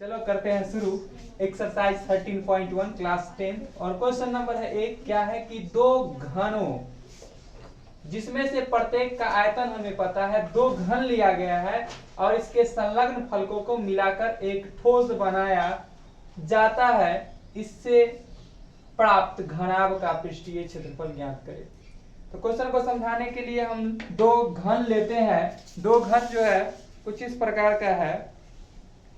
चलो करते हैं शुरू। एक्सरसाइज 13.1 क्लास 10 और क्वेश्चन नंबर है एक। क्या है कि दो घनों जिसमें से प्रत्येक का आयतन हमें पता है, दो घन लिया गया है और इसके संलग्न फलकों को मिलाकर एक ठोस बनाया जाता है। इससे प्राप्त घनाभ का पृष्ठीय क्षेत्रफल ज्ञात करें। तो क्वेश्चन को समझाने के लिए हम दो घन लेते हैं। दो घन जो है कुछ इस प्रकार का है,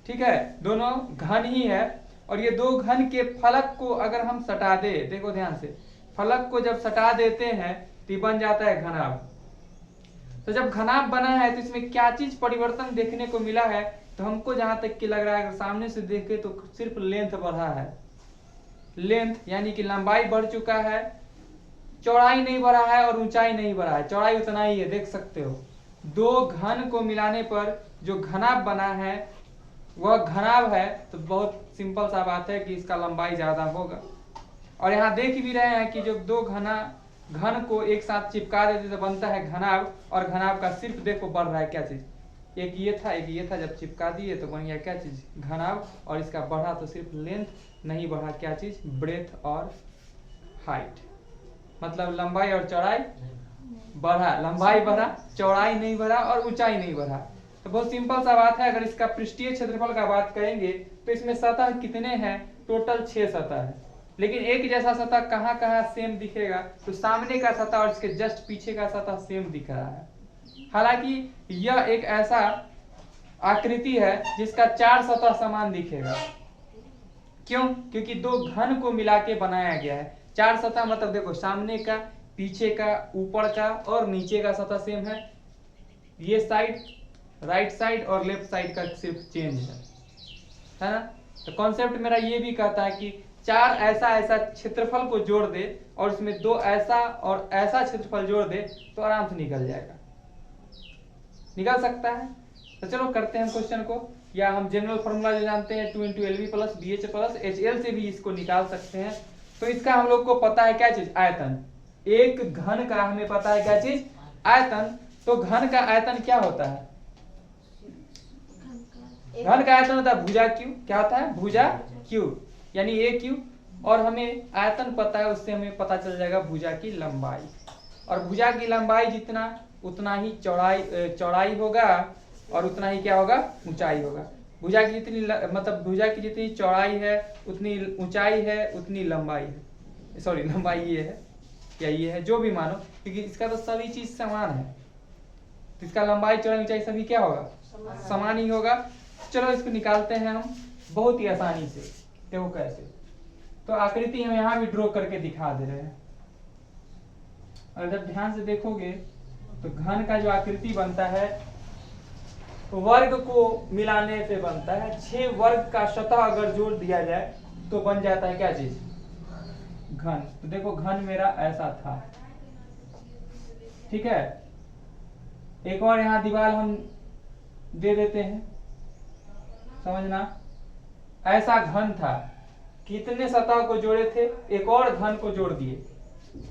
ठीक है, दोनों घन ही है। और ये दो घन के फलक को अगर हम सटा दे, देखो ध्यान से, फलक को जब सटा देते हैं तो ये बन जाता है घनाभ। तो जब घनाभ बना है तो इसमें क्या चीज परिवर्तन देखने को मिला है, तो हमको जहां तक कि लग रहा है अगर सामने से देखे तो सिर्फ लेंथ बढ़ा है। लेंथ यानी कि लंबाई बढ़ चुका है, चौड़ाई नहीं बढ़ा है और ऊंचाई नहीं बढ़ा है, चौड़ाई उतना ही है, देख सकते हो। दो घन को मिलाने पर जो घनाभ बना है वह घनाभ है। तो बहुत सिंपल सा बात है कि इसका लंबाई ज्यादा होगा। और यहाँ देख भी रहे हैं कि जब दो घन को एक साथ चिपका देते तो बनता है घनाभ। और घनाभ का सिर्फ देखो बढ़ रहा है क्या चीज, एक ये था एक ये था, जब चिपका दिए तो बन गया क्या चीज, घनाभ। और इसका बढ़ा तो सिर्फ लेंथ, नहीं बढ़ा क्या चीज, ब्रेथ और हाइट। मतलब लंबाई और चौड़ाई बढ़ा, लंबाई बढ़ा, चौड़ाई नहीं बढ़ा और ऊंचाई नहीं बढ़ा। तो बहुत सिंपल सा बात है। अगर इसका पृष्ठीय क्षेत्रफल का बात करेंगे तो इसमें सतह कितने हैं, टोटल 6 सतह है। लेकिन एक जैसा सतह कहाँ कहाँ सेम दिखेगा, तो सामने का सतह और इसके जस्ट पीछे का सतह सेम दिख रहा है। हालांकि यह एक ऐसा आकृति है जिसका 4 सतह समान दिखेगा। क्यों? क्योंकि दो घन को मिला के बनाया गया है। 4 सतह मतलब देखो, सामने का, पीछे का, ऊपर का और नीचे का सतह सेम है। ये साइड, राइट साइड और लेफ्ट साइड का सिर्फ चेंज है ना। तो कॉन्सेप्ट मेरा ये भी कहता है कि 4 ऐसा ऐसा क्षेत्रफल को जोड़ दे और इसमें 2 ऐसा और ऐसा क्षेत्रफल जोड़ दे तो आराम से निकल जाएगा, निकल सकता है। तो चलो करते हैं क्वेश्चन को। या हम जनरल फॉर्मूला जो जानते हैं 2 × LV + BH + HL से भी इसको निकाल सकते हैं। तो इसका हम लोग को पता है क्या चीज, आयतन। एक घन का हमें पता है क्या चीज, आयतन। तो घन का आयतन क्या होता है, घन का आयतन होता है भुजा क्यू। क्या होता है, भुजा क्यू, यानी AQ। और हमें आयतन पता है, उससे हमें पता चल जाएगा भुजा की लंबाई। और भुजा की लंबाई जितना उतना ही चौड़ाई होगा और उतना ही क्या होगा, ऊंचाई होगा। भुजा की जितनी मतलब भुजा की जितनी चौड़ाई है उतनी ऊंचाई है, उतनी लंबाई है। सॉरी, लंबाई ये है या ये है, जो भी मानो, क्योंकि इसका तो सभी चीज समान है। तो इसका लंबाई, चौड़ाई, ऊंचाई सभी क्या होगा, समान ही होगा। चलो इसको निकालते हैं हम बहुत ही आसानी से। देखो कैसे, तो आकृति हम यहाँ भी ड्रॉ करके दिखा दे रहे हैं। और जब ध्यान से देखोगे तो घन का जो आकृति बनता है वर्ग को मिलाने से बनता है। 6 वर्ग का सतह अगर जोड़ दिया जाए तो बन जाता है क्या चीज, घन। तो देखो घन मेरा ऐसा था, ठीक है। एक और यहाँ दीवार हम दे देते हैं, समझना। ऐसा घन था, कितने सतह को जोड़े थे, एक और घन को जोड़ दिए।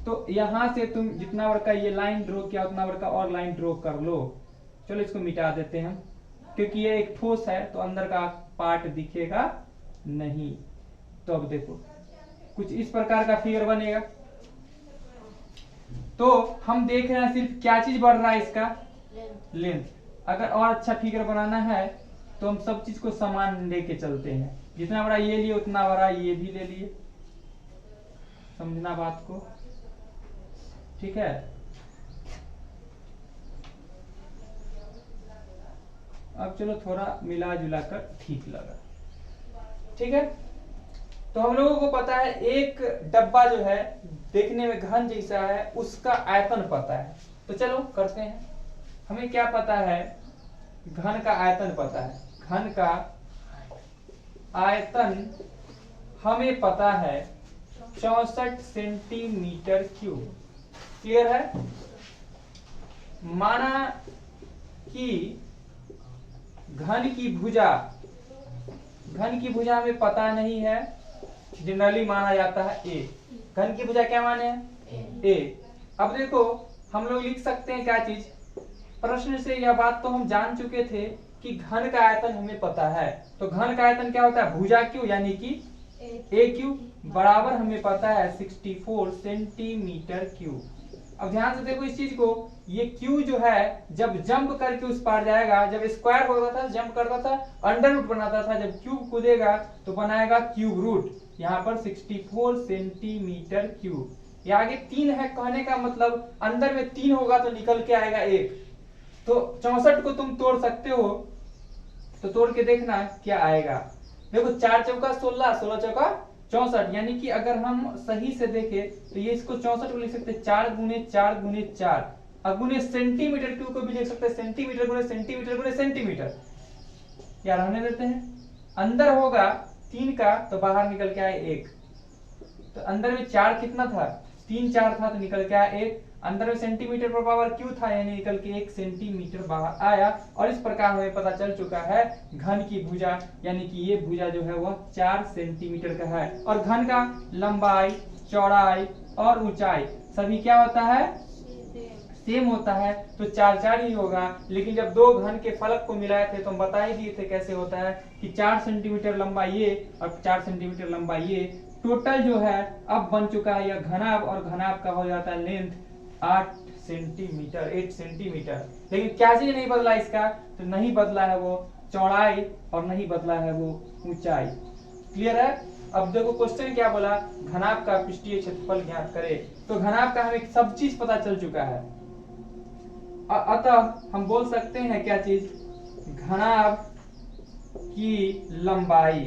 तो यहां से तुम जितना बड़ा ये लाइन ड्रॉ किया उतना बड़ा और लाइन ड्रॉ कर लो। चलो इसको मिटा देते हैं, क्योंकि ये एक ठोस है तो अंदर का पार्ट दिखेगा नहीं। तो अब देखो कुछ इस प्रकार का फिगर बनेगा। तो हम देख रहे हैं सिर्फ क्या चीज बढ़ रहा है, इसका लेंथ। अगर और अच्छा फिगर बनाना है तो हम सब चीज को समान लेके चलते हैं। जितना बड़ा ये लिए उतना बड़ा ये भी ले लिए, समझना बात को, ठीक है। अब चलो थोड़ा मिला जुला कर ठीक लगा, ठीक है। तो हम लोगों को पता है एक डब्बा जो है देखने में घन जैसा है, उसका आयतन पता है। तो चलो करते हैं। हमें क्या पता है, घन का आयतन पता है। घन का आयतन हमें पता है 64 सेंटीमीटर क्यूब। क्लियर है। माना कि घन की भुजा हमें पता नहीं है, जनरली माना जाता है A। घन की भुजा क्या माने हैं, A। अब देखो हम लोग लिख सकते हैं क्या चीज, प्रश्न से यह बात तो हम जान चुके थे कि कि घन का आयतन हमें पता है, तो घन का आयतन क्या होता है, भुजा क्यू यानी कि ए क्यू बराबर हमें पता है 64 सेंटीमीटर क्यूब। अब ध्यान से देखो इस चीज को, ये क्यू जो है जब जंप करके उस पार जाएगा, जब स्क्वायर होता था जंप करता था अंडर रूट बनाता था, जब क्यूब कूदेगा तो बनाएगा क्यूब रूट। यहाँ पर 64 सेंटीमीटर क्यूब। ये आगे 3 है, कहने का मतलब अंदर में 3 होगा तो निकल के आएगा 1। तो 64 को तुम तोड़ सकते हो, तो तोड़ के देखना क्या आएगा। देखो 4 चौका 16, 16 चौका 64, यानी कि अगर हम सही से देखें तो ये इसको 64 को लिख सकते हैं 4 गुने 4 गुने 4। अब गुने सेंटीमीटर क्यूब को भी लिख सकते हैं सेंटीमीटर गुने सेंटीमीटर गुने सेंटीमीटर। क्या रहने देते हैं, अंदर होगा 3 का तो बाहर निकल के आए 1। तो अंदर में 4 कितना था, 3 4 था तो निकल के आया 1। अंदर में सेंटीमीटर पर पावर क्यू था यानी निकल के 1 सेंटीमीटर बाहर आया। और इस प्रकार हमें पता चल चुका है घन की भुजा, यानी कि ये भुजा जो है वह 4 सेंटीमीटर का है। और घन का लंबाई, चौड़ाई और ऊंचाई सभी क्या होता है, सेम होता है, तो 4 4 ही होगा। लेकिन जब दो घन के फलक को मिलाए थे तो हम बता ही दिए थे कैसे होता है कि 4 सेंटीमीटर लंबा ये और 4 सेंटीमीटर लंबा ये, टोटल जो है अब बन चुका है यह घनाभ, और घनाभ का हो जाता है लेंथ 8 सेंटीमीटर, 8 सेंटीमीटर। लेकिन क्या चीज नहीं बदला इसका, तो नहीं बदला है वो चौड़ाई और नहीं बदला है वो ऊंचाई। क्लियर है। अब देखो क्वेश्चन क्या बोला, घनाभ का पृष्ठीय क्षेत्रफल ज्ञात करे। तो घनाभ का हमें सब चीज पता चल चुका है, अतः हम बोल सकते हैं क्या चीज, घनाभ की लंबाई।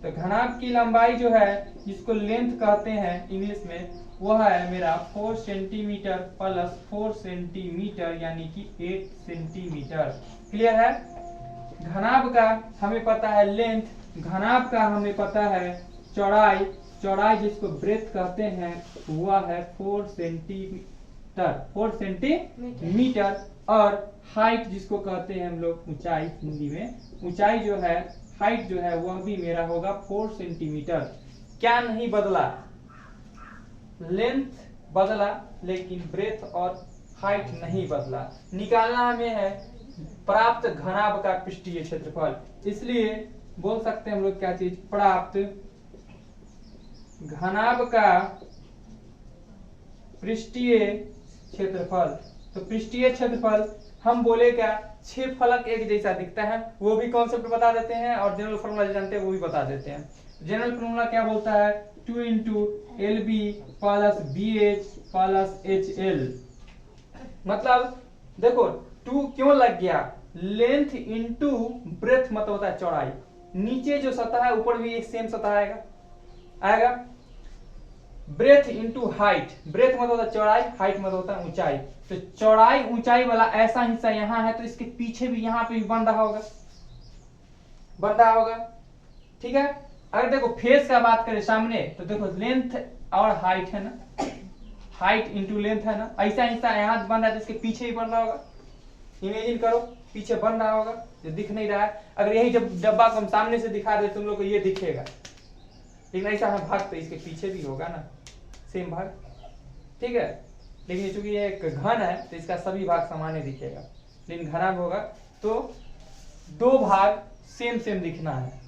तो घनाभ की लंबाई जो है जिसको लेंथ कहते हैं इंग्लिश में, वह है मेरा 4 सेंटीमीटर प्लस 4 सेंटीमीटर यानी कि 8 सेंटीमीटर। क्लियर है। घनाभ का हमें पता है लेंथ, घनाभ का हमें पता है चौड़ाई, चौड़ाई जिसको ब्रेथ कहते हैं वह है 4 सेंटीमीटर, 4 सेंटीमीटर। और हाइट जिसको कहते हैं हम लोग ऊंचाई हिंदी में, ऊंचाई जो है हाइट जो है वह भी मेरा होगा 4 सेंटीमीटर। क्या नहीं बदला, लेंथ बदला लेकिन ब्रेथ और हाइट नहीं बदला। निकालना हमें है प्राप्त घनाभ का पृष्ठीय क्षेत्रफल, इसलिए बोल सकते हैं हम लोग क्या चीज, प्राप्त घनाभ का पृष्ठीय क्षेत्रफल। तो पृष्ठीय क्षेत्रफल हम बोले क्या, 6 फलक एक जैसा दिखता है, वो भी कॉन्सेप्ट बता देते हैं और जनरल फॉर्मूला जो जानते हैं वो भी बता देते हैं। जनरल फॉर्मूला क्या बोलता है, 2 into LB plus BH plus HL। मतलब देखो 2 क्यों लग गया, लेंथ इंटू ब्रेथ मतलब होता है चौड़ाई, नीचे जो सतह है ऊपर भी एक सेम सतह आएगा। ब्रेथ इंटू हाइट, ब्रेथ मतलब होता है चौड़ाई, हाइट मतलब होता है ऊंचाई। तो चौड़ाई ऊंचाई वाला ऐसा हिस्सा यहाँ है तो इसके पीछे भी यहाँ पे भी बन रहा होगा, ठीक है। अगर देखो फेस का बात करें सामने, तो देखो लेंथ और हाइट है ना, हाइट इंटू लेंथ है ना, ऐसा हिस्सा यहाँ बन रहा है तो इसके पीछे भी बन रहा होगा। इमेजिन करो पीछे बन रहा होगा जो दिख नहीं रहा है। अगर यही जब डब्बा को हम सामने से दिखा दे तुम लोग को ये दिखेगा, लेकिन ऐसा है भाग तो इसके पीछे भी होगा ना, सेम भाग, ठीक है। लेकिन चूंकि ये एक घन है तो इसका सभी भाग सामान्य दिखेगा, लेकिन घनाभ होगा तो 2 भाग सेम दिखना है,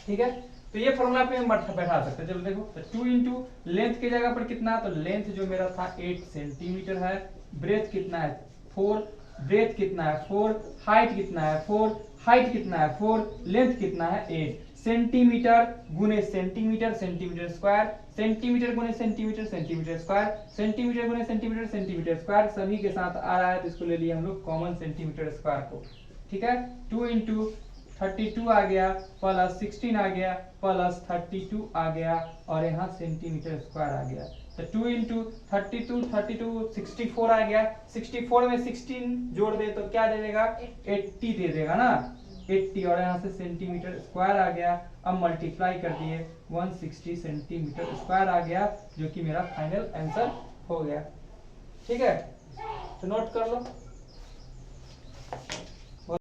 ठीक है। तो ये फॉर्मूला पे हम बैठा सकते हैं। चलो देखो, तो 2 इंटू लेंथ की जगह पर कितना, तो लेंथ जो मेरा था 8 सेंटीमीटर है, ब्रेथ कितना है 4, ब्रेथ कितना है 4, हाइट कितना है 4, हाइट कितना है 4, लेंथ कितना है 8। सेंटीमीटर गुने सेंटीमीटर, सेंटीमीटर स्क्वायर, सेंटीमीटर गुने सेंटीमीटर, सेंटीमीटर स्क्वायर, सेंटीमीटर गुने सेंटीमीटर, सेंटीमीटर स्क्वायर, सभी के साथ आ रहा है तो इसको ले लिए हम लोग कॉमन सेंटीमीटर स्क्वायर को, ठीक है। 2 इंटू 32 आ गया प्लस 16 आ गया प्लस 32 आ गया और यहाँ सेंटीमीटर स्क्वायर आ गया। तो 2 इंटू 32 64 आ गया, 64 में 16 जोड़ दे तो क्या दे देगा, 80 दे देगा ना, 80, और यहाँ से सेंटीमीटर स्क्वायर आ गया। अब मल्टीप्लाई कर दिए 160 सेंटीमीटर स्क्वायर आ गया, जो कि मेरा फाइनल आंसर हो गया, ठीक है। तो नोट कर लो।